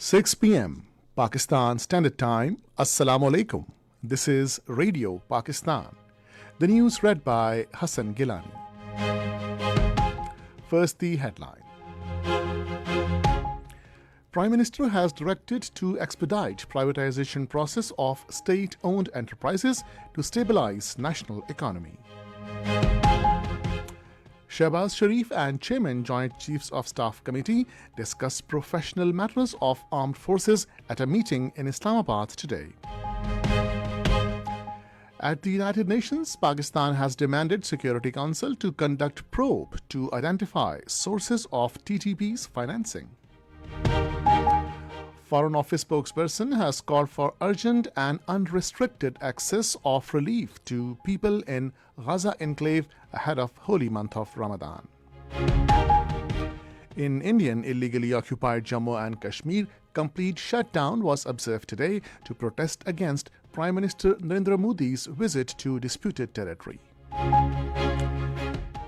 6 p.m. Pakistan Standard Time. Assalamu alaikum. This is Radio Pakistan. The news read by Hassan Gilani. First, the headline. Prime Minister has directed to expedite privatization process of state-owned enterprises to stabilize national economy. Shehbaz Sharif and Chairman Joint Chiefs of Staff Committee discussed professional matters of armed forces at a meeting in Islamabad today. At the United Nations, Pakistan has demanded Security Council to conduct probe to identify sources of TTP's financing. Foreign Office spokesperson has called for urgent and unrestricted access of relief to people in Gaza enclave ahead of holy month of Ramadan. In Indian illegally occupied Jammu and Kashmir, complete shutdown was observed today to protest against Prime Minister Narendra Modi's visit to disputed territory.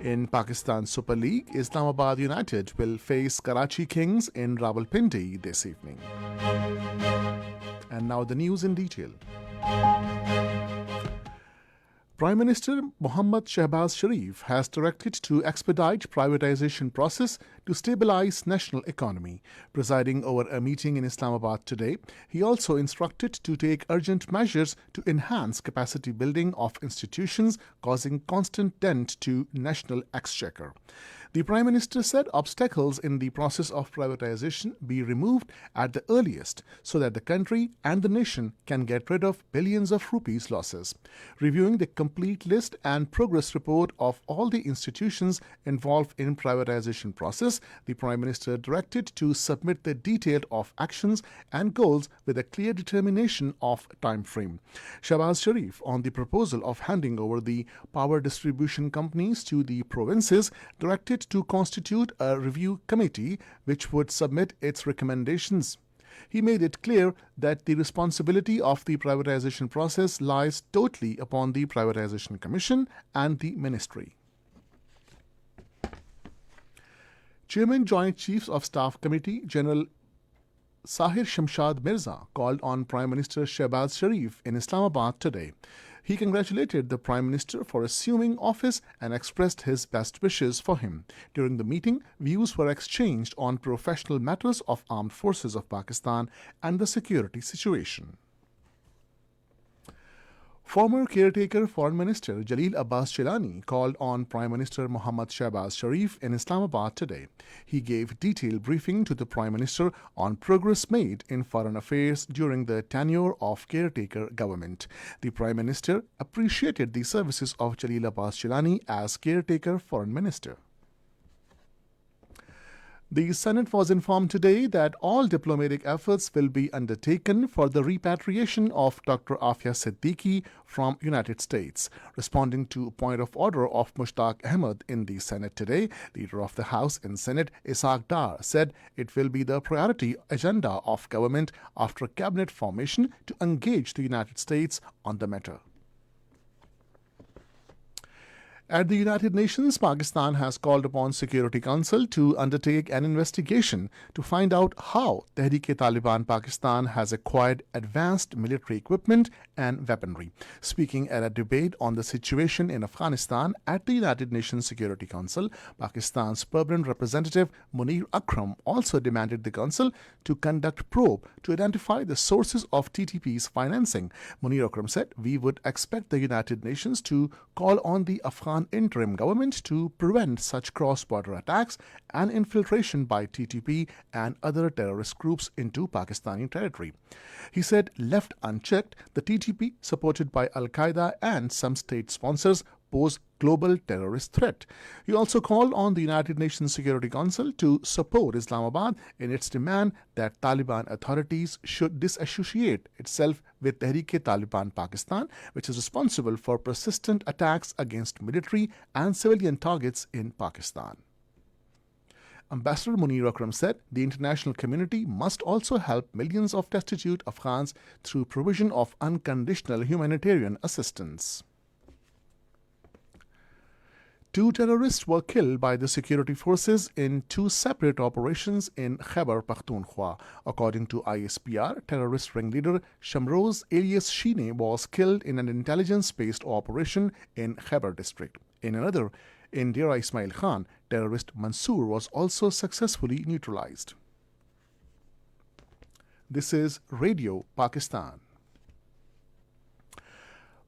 In Pakistan Super League, Islamabad United will face Karachi Kings in Rawalpindi this evening. And now the news in detail. Prime Minister Mohammad Shehbaz Sharif has directed to expedite privatization process to stabilize national economy. Presiding over a meeting in Islamabad today, he also instructed to take urgent measures to enhance capacity building of institutions causing constant dent to national exchequer. The Prime Minister said obstacles in the process of privatization be removed at the earliest so that the country and the nation can get rid of billions of rupees losses. Reviewing the complete list and progress report of all the institutions involved in privatization process, the Prime Minister directed to submit the detail of actions and goals with a clear determination of time frame. Shehbaz Sharif, on the proposal of handing over the power distribution companies to the provinces, directed to constitute a review committee which would submit its recommendations. He made it clear that the responsibility of the privatization process lies totally upon the Privatization Commission and the Ministry. Chairman Joint Chiefs of Staff Committee General Sahir Shamshad Mirza called on Prime Minister Shehbaz Sharif in Islamabad today. He congratulated the Prime Minister for assuming office and expressed his best wishes for him. During the meeting, views were exchanged on professional matters of armed forces of Pakistan and the security situation. Former caretaker Foreign Minister Jalil Abbas Chilani called on Prime Minister Mohammad Shehbaz Sharif in Islamabad today. He gave detailed briefing to the Prime Minister on progress made in foreign affairs during the tenure of caretaker government. The Prime Minister appreciated the services of Jalil Abbas Chilani as caretaker Foreign Minister. The Senate was informed today that all diplomatic efforts will be undertaken for the repatriation of Dr. Afia Siddiqui from United States. Responding to a point of order of Mushtaq Ahmed in the Senate today, Leader of the House and Senate Ishaq Dar said it will be the priority agenda of government after cabinet formation to engage the United States on the matter. At the United Nations, Pakistan has called upon Security Council to undertake an investigation to find out how Tehreek-e-Taliban Pakistan has acquired advanced military equipment and weaponry. Speaking at a debate on the situation in Afghanistan at the United Nations Security Council, Pakistan's permanent representative Munir Akram also demanded the Council to conduct probe to identify the sources of TTP's financing. Munir Akram said, "We would expect the United Nations to call on the Afghan interim government to prevent such cross-border attacks and infiltration by TTP and other terrorist groups into Pakistani territory." He said, left unchecked, the TTP, supported by Al-Qaeda and some state sponsors, pose global terrorist threat. He also called on the United Nations Security Council to support Islamabad in its demand that Taliban authorities should disassociate itself with Tehreek-e-Taliban Pakistan, which is responsible for persistent attacks against military and civilian targets in Pakistan. Ambassador Munir Akram said the international community must also help millions of destitute Afghans through provision of unconditional humanitarian assistance. 2 terrorists were killed by the security forces in 2 separate operations in Khyber Pakhtunkhwa. According to ISPR, terrorist ringleader Shamroz alias Shine was killed in an intelligence-based operation in Khyber district. In another, in Dera Ismail Khan, terrorist Mansoor was also successfully neutralized. This is Radio Pakistan.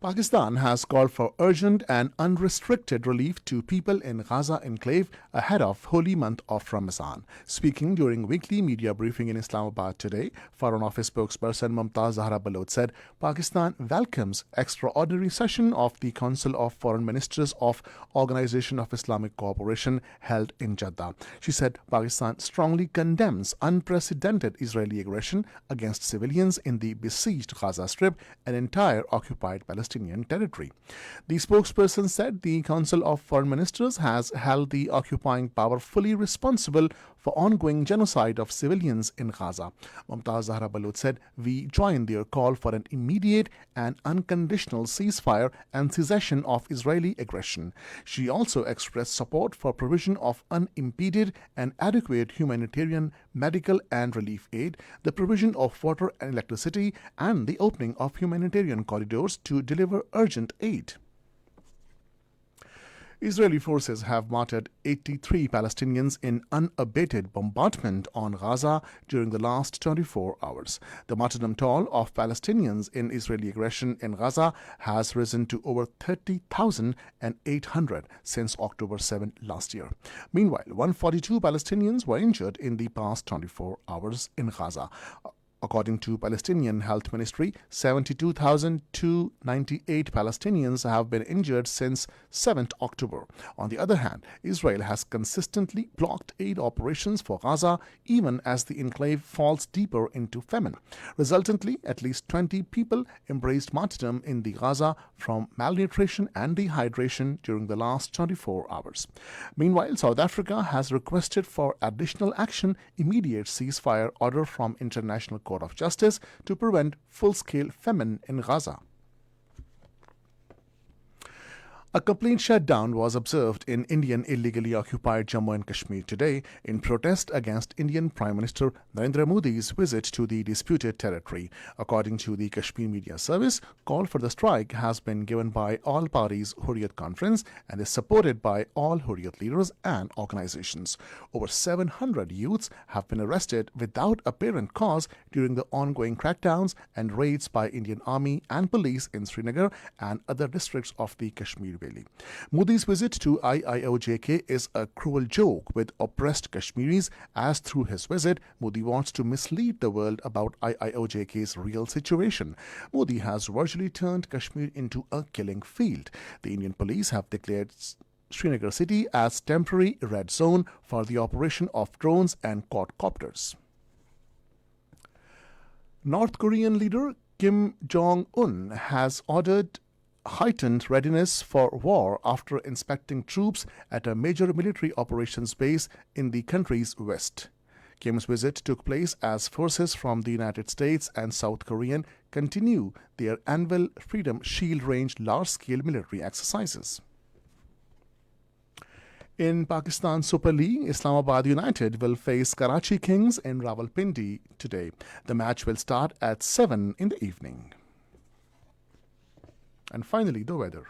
Pakistan has called for urgent and unrestricted relief to people in Gaza enclave ahead of holy month of Ramadan. Speaking during weekly media briefing in Islamabad today, Foreign Office spokesperson Mumtaz Zahra Balot said Pakistan welcomes extraordinary session of the Council of Foreign Ministers of Organization of Islamic Cooperation held in Jeddah. She said Pakistan strongly condemns unprecedented Israeli aggression against civilians in the besieged Gaza Strip and entire occupied Palestinian territory. The spokesperson said the Council of Foreign Ministers has held the occupying power fully responsible for ongoing genocide of civilians in Gaza. Mumtaz Zahra Balot said, "We join their call for an immediate and unconditional ceasefire and cessation of Israeli aggression." She also expressed support for provision of unimpeded and adequate humanitarian, medical and relief aid, the provision of water and electricity, and the opening of humanitarian corridors to deliver urgent aid. Israeli forces have martyred 83 Palestinians in unabated bombardment on Gaza during the last 24 hours. The martyrdom toll of Palestinians in Israeli aggression in Gaza has risen to over 30,800 since October 7 last year. Meanwhile, 142 Palestinians were injured in the past 24 hours in Gaza. According to Palestinian Health Ministry, 72,298 Palestinians have been injured since 7th October. On the other hand, Israel has consistently blocked aid operations for Gaza even as the enclave falls deeper into famine. Resultantly, at least 20 people embraced martyrdom in the Gaza from malnutrition and dehydration during the last 24 hours. Meanwhile, South Africa has requested for additional action, immediate ceasefire order from International Court of Justice to prevent full-scale famine in Gaza. A complete shutdown was observed in Indian illegally occupied Jammu and Kashmir today in protest against Indian Prime Minister Narendra Modi's visit to the disputed territory. According to the Kashmir Media Service, call for the strike has been given by All Parties Hurriyat Conference and is supported by all Hurriyat leaders and organizations. Over 700 youths have been arrested without apparent cause during the ongoing crackdowns and raids by Indian Army and police in Srinagar and other districts of the Kashmir Valley. Modi's visit to IIOJK is a cruel joke with oppressed Kashmiris, as through his visit, Modi wants to mislead the world about IIOJK's real situation. Modi has virtually turned Kashmir into a killing field. The Indian police have declared Srinagar city as temporary red zone for the operation of drones and quadcopters. North Korean leader Kim Jong-un has ordered heightened readiness for war after inspecting troops at a major military operations base in the country's west. Kim's visit took place as forces from the United States and South Korea continue their annual Freedom Shield Range large-scale military exercises. In Pakistan Super League, Islamabad United will face Karachi Kings in Rawalpindi today. The match will start at 7 in the evening. And finally, the weather.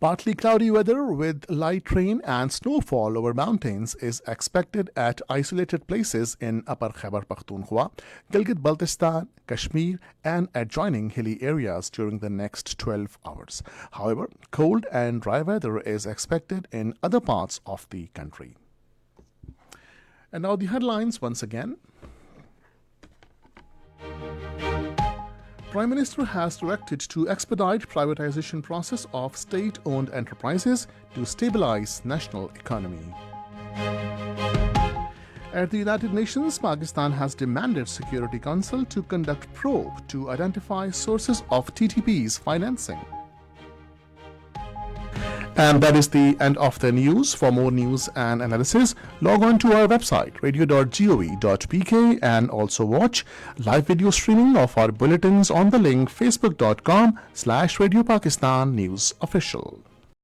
Partly cloudy weather with light rain and snowfall over mountains is expected at isolated places in Upper Khyber Pakhtunkhwa, Gilgit-Baltistan, Kashmir, and adjoining hilly areas during the next 12 hours. However, cold and dry weather is expected in other parts of the country. And now the headlines once again. Prime Minister has directed to expedite privatization process of state-owned enterprises to stabilize national economy. At the United Nations, Pakistan has demanded Security Council to conduct probe to identify sources of TTP's financing. And that is the end of the news. For more news and analysis, log on to our website radio.gov.pk and also watch live video streaming of our bulletins on the link facebook.com/Radio Pakistan News Official.